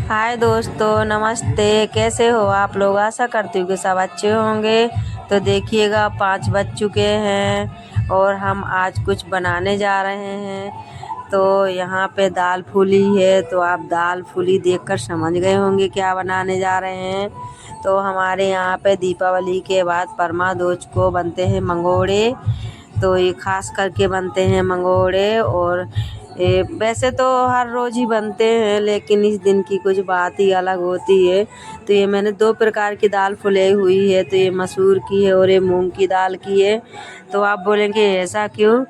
हाय दोस्तों, नमस्ते। कैसे हो आप लोग? आशा करती हूँ कि सब अच्छे होंगे। तो देखिएगा 5 बज चुके हैं और हम आज कुछ बनाने जा रहे हैं। तो यहाँ पे दाल फूली है, तो आप दाल फूली देखकर समझ गए होंगे क्या बनाने जा रहे हैं। तो हमारे यहाँ पे दीपावली के बाद परमा दोज को बनते हैं मंगोड़े। तो ये खास करके बनते हैं मंगोड़े। और वैसे तो हर रोज़ ही बनते हैं, लेकिन इस दिन की कुछ बात ही अलग होती है। तो ये मैंने 2 प्रकार की दाल फुलाई हुई है। तो ये मसूर की है और ये मूंग की दाल की है। तो आप बोलेंगे ऐसा क्यों?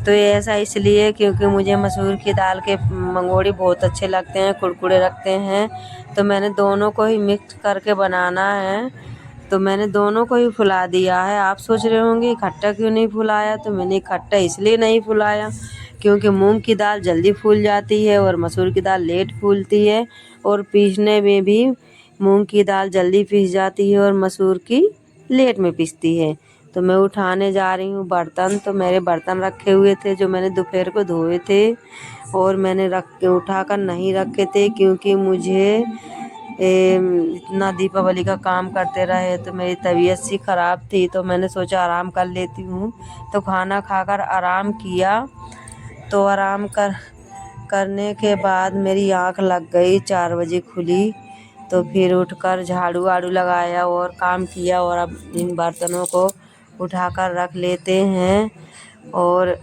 तो ये ऐसा इसलिए क्योंकि मुझे मसूर की दाल के मंगोड़े बहुत अच्छे लगते हैं, कुरकुरे रखते हैं। तो मैंने दोनों को ही मिक्स करके बनाना है। तो मैंने दोनों को ही फुला दिया है। आप सोच रहे होंगे इकट्ठा क्यों नहीं फुलाया? तो मैंने इकट्ठा इसलिए नहीं फुलाया क्योंकि मूंग की दाल जल्दी फूल जाती है और मसूर की दाल लेट फूलती है। और पीसने में भी मूंग की दाल जल्दी पीस जाती है और मसूर की लेट में पिसती है। तो मैं उठाने जा रही हूँ बर्तन। तो मेरे बर्तन रखे हुए थे जो मैंने दोपहर को धोए थे, और मैंने उठाकर नहीं रखे थे क्योंकि मुझे इतना दीपावली का काम करते रहे तो मेरी तबीयत सी ख़राब थी। तो मैंने सोचा आराम कर लेती हूँ। तो खाना खाकर आराम किया। तो आराम करने के बाद मेरी आँख लग गई, 4 बजे खुली। तो फिर उठकर झाड़ू वाड़ू लगाया और काम किया। और अब इन बर्तनों को उठाकर रख लेते हैं। और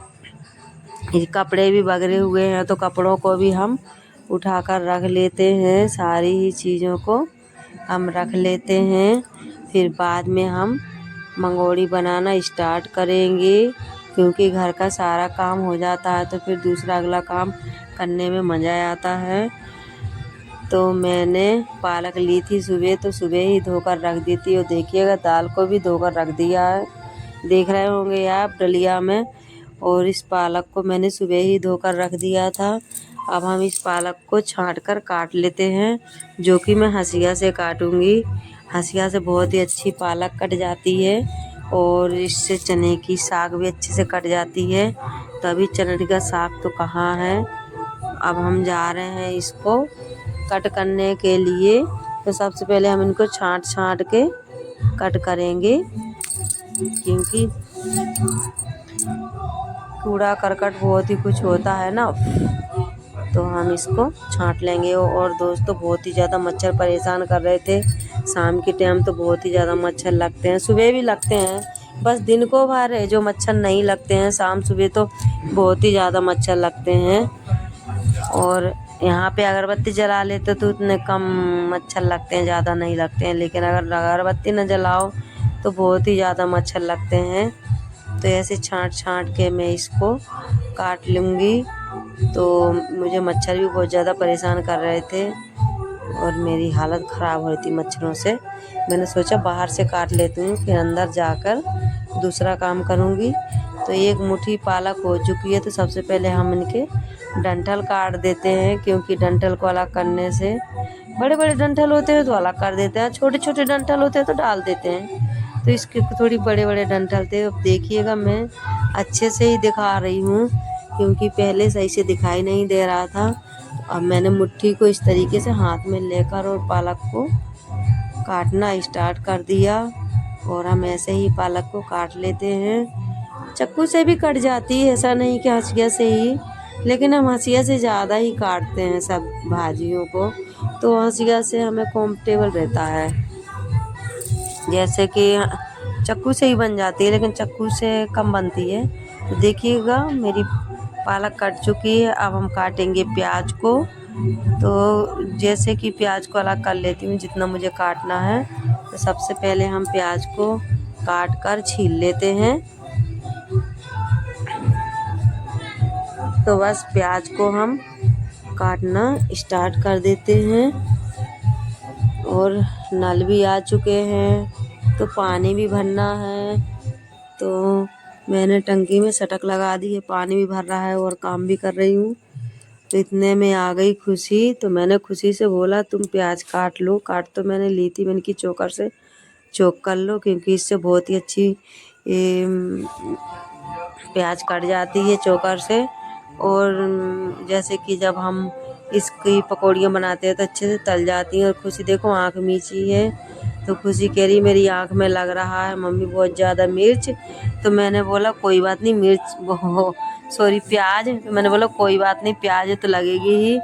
ये कपड़े भी बगरे हुए हैं तो कपड़ों को भी हम उठाकर रख लेते हैं। सारी ही चीज़ों को हम रख लेते हैं। फिर बाद में हम मंगोड़ी बनाना स्टार्ट करेंगे, क्योंकि घर का सारा काम हो जाता है तो फिर दूसरा अगला काम करने में मज़ा आता है। तो मैंने पालक ली थी सुबह, तो सुबह ही धोकर रख दी थी। और देखिएगा दाल को भी धोकर रख दिया है, देख रहे होंगे आप डलिया में। और इस पालक को मैंने सुबह ही धोकर रख दिया था। अब हम इस पालक को छांट कर काट लेते हैं, जो कि मैं हंसिया से काटूंगी। हंसिया से बहुत ही अच्छी पालक कट जाती है और इससे चने की साग भी अच्छे से कट जाती है। तो अभी चने का साग तो कहाँ है। अब हम जा रहे हैं इसको कट करने के लिए। तो सबसे पहले हम इनको छांट के कट करेंगे, क्योंकि कूड़ा करकट बहुत ही कुछ होता है ना। तो हम इसको छांट लेंगे। और दोस्तों बहुत ही ज़्यादा मच्छर परेशान कर रहे थे। शाम के टाइम तो बहुत ही ज़्यादा मच्छर लगते हैं, सुबह भी लगते हैं। बस दिन को भर है जो मच्छर नहीं लगते हैं, शाम सुबह तो बहुत ही ज़्यादा मच्छर लगते हैं। और यहाँ पे अगरबत्ती जला लेते तो उतने कम मच्छर लगते हैं, ज़्यादा नहीं लगते हैं। लेकिन अगर अगरबत्ती न जलाओ तो बहुत ही ज़्यादा मच्छर लगते हैं। तो ऐसे छांट के मैं इसको काट लूँगी। तो मुझे मच्छर भी बहुत ज़्यादा परेशान कर रहे थे और मेरी हालत ख़राब हो रही थी मच्छरों से। मैंने सोचा बाहर से काट लेती हूँ, फिर अंदर जाकर दूसरा काम करूँगी। तो एक मुट्ठी पालक हो चुकी है। तो सबसे पहले हम इनके डंठल काट देते हैं, क्योंकि डंठल को अलग करने से, बड़े बड़े डंठल होते हैं तो अलग कर देते हैं, छोटे छोटे डंठल होते हैं तो डाल देते हैं। तो इसके थोड़ी बड़े बड़े डंठल थे। अब देखिएगा मैं अच्छे से ही दिखा रही हूँ, क्योंकि पहले सही से दिखाई नहीं दे रहा था। अब मैंने मुट्ठी को इस तरीके से हाथ में लेकर और पालक को काटना स्टार्ट कर दिया। और हम ऐसे ही पालक को काट लेते हैं। चाकू से भी कट जाती है, ऐसा नहीं कि हंसिया से ही, लेकिन हम हंसिया से ज़्यादा ही काटते हैं सब भाजियों को। तो हंसिया से हमें कंफर्टेबल रहता है। जैसे कि चाकू से ही बन जाती है, लेकिन चाकू से कम बनती है। तो देखिएगा मेरी पालक कट चुकी है। अब हम काटेंगे प्याज को। तो जैसे कि प्याज को अलग कर लेती हूँ जितना मुझे काटना है। तो सबसे पहले हम प्याज को काट कर छील लेते हैं। तो बस प्याज को हम काटना स्टार्ट कर देते हैं। और नल भी आ चुके हैं, तो पानी भी भरना है। तो मैंने टंकी में सटक लगा दी है, पानी भी भर रहा है और काम भी कर रही हूँ। तो इतने में आ गई खुशी। तो मैंने खुशी से बोला तुम प्याज काट लो। काट तो मैंने ली थी, मैंने की चोकर से चोक कर लो, क्योंकि इससे बहुत ही अच्छी प्याज कट जाती है चोकर से। और जैसे कि जब हम इसकी पकौड़ियाँ बनाते हैं तो अच्छे से तल जाती हैं। और खुशी देखो आँख मीची है, तो खुशी कह रही मेरी आँख में लग रहा है मम्मी बहुत ज़्यादा मिर्च। तो मैंने बोला कोई बात नहीं, मिर्च वो सॉरी प्याज, तो मैंने बोला कोई बात नहीं, प्याज तो लगेगी ही।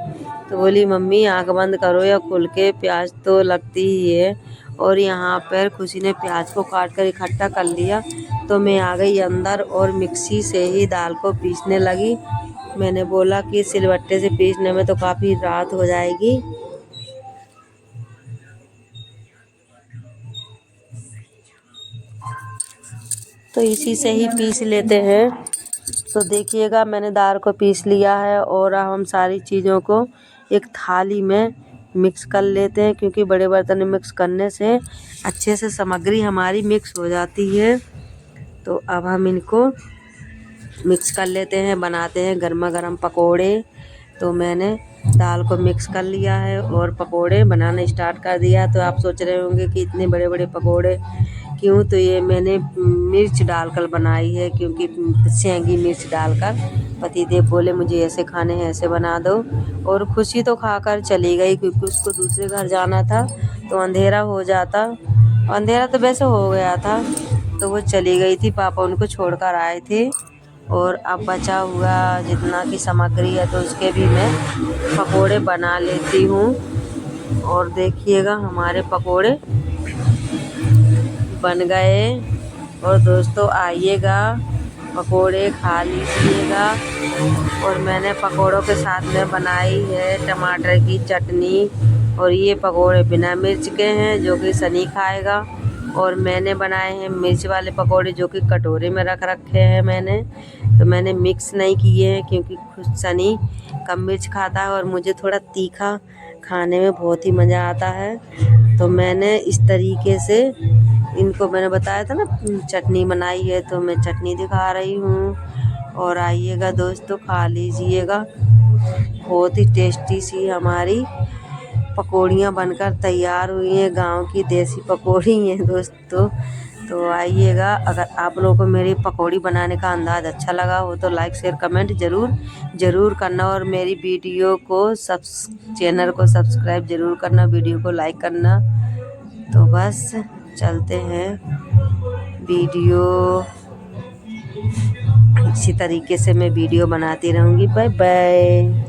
तो बोली मम्मी आँख बंद करो या खुल के, प्याज तो लगती ही है। और यहाँ पर खुशी ने प्याज को काट कर इकट्ठा कर लिया, तो मैं आ गई अंदर और मिक्सी से ही दाल को पीसने लगी। मैंने बोला कि सिलबट्टे से पीसने में तो काफ़ी रात हो जाएगी। तो इसी से ही पीस लेते हैं। तो देखिएगा मैंने दाल को पीस लिया है और अब हम सारी चीज़ों को एक थाली में मिक्स कर लेते हैं, क्योंकि बड़े बर्तन में मिक्स करने से अच्छे से सामग्री हमारी मिक्स हो जाती है। तो अब हम इनको मिक्स कर लेते हैं, बनाते हैं गर्मा गर्म पकोड़े। तो मैंने दाल को मिक्स कर लिया है और पकोड़े बनाना स्टार्ट कर दिया। तो आप सोच रहे होंगे कि इतने बड़े बड़े पकोड़े क्यों, तो ये मैंने मिर्च डालकर बनाई है, क्योंकि सेंगी मिर्च डालकर पतिदेव बोले मुझे ऐसे खाने हैं, ऐसे बना दो। और खुशी तो खाकर चली गई, क्योंकि उसको दूसरे घर जाना था तो अंधेरा हो जाता। अंधेरा तो वैसे हो गया था, तो वो चली गई थी, पापा उनको छोड़कर आए थे। और अब बचा हुआ जितना की सामग्री है तो उसके भी मैं पकोड़े बना लेती हूँ। और देखिएगा हमारे पकोड़े बन गए। और दोस्तों आइएगा, पकोड़े खा लीजिएगा। और मैंने पकोड़ों के साथ में बनाई है टमाटर की चटनी। और ये पकोड़े बिना मिर्च के हैं जो कि सनी खाएगा। और मैंने बनाए हैं मिर्च वाले पकोड़े जो कि कटोरे में रख रखे हैं मैंने। तो मैंने मिक्स नहीं किए हैं, क्योंकि खुद सनी कम मिर्च खाता है और मुझे थोड़ा तीखा खाने में बहुत ही मज़ा आता है। तो मैंने इस तरीके से इनको मैंने बताया था ना चटनी बनाई है, तो मैं चटनी दिखा रही हूँ। और आइएगा दोस्तों खा लीजिएगा। बहुत ही टेस्टी सी हमारी पकौड़ियाँ बनकर तैयार हुई हैं, गांव की देसी पकौड़ी हैं दोस्तों। तो आइएगा, अगर आप लोगों को मेरी पकौड़ी बनाने का अंदाज़ अच्छा लगा हो तो लाइक शेयर कमेंट ज़रूर करना। और मेरी वीडियो को चैनल को सब्सक्राइब ज़रूर करना, वीडियो को लाइक करना। तो बस चलते हैं, वीडियो इसी तरीके से मैं वीडियो बनाती रहूँगी। Bye bye.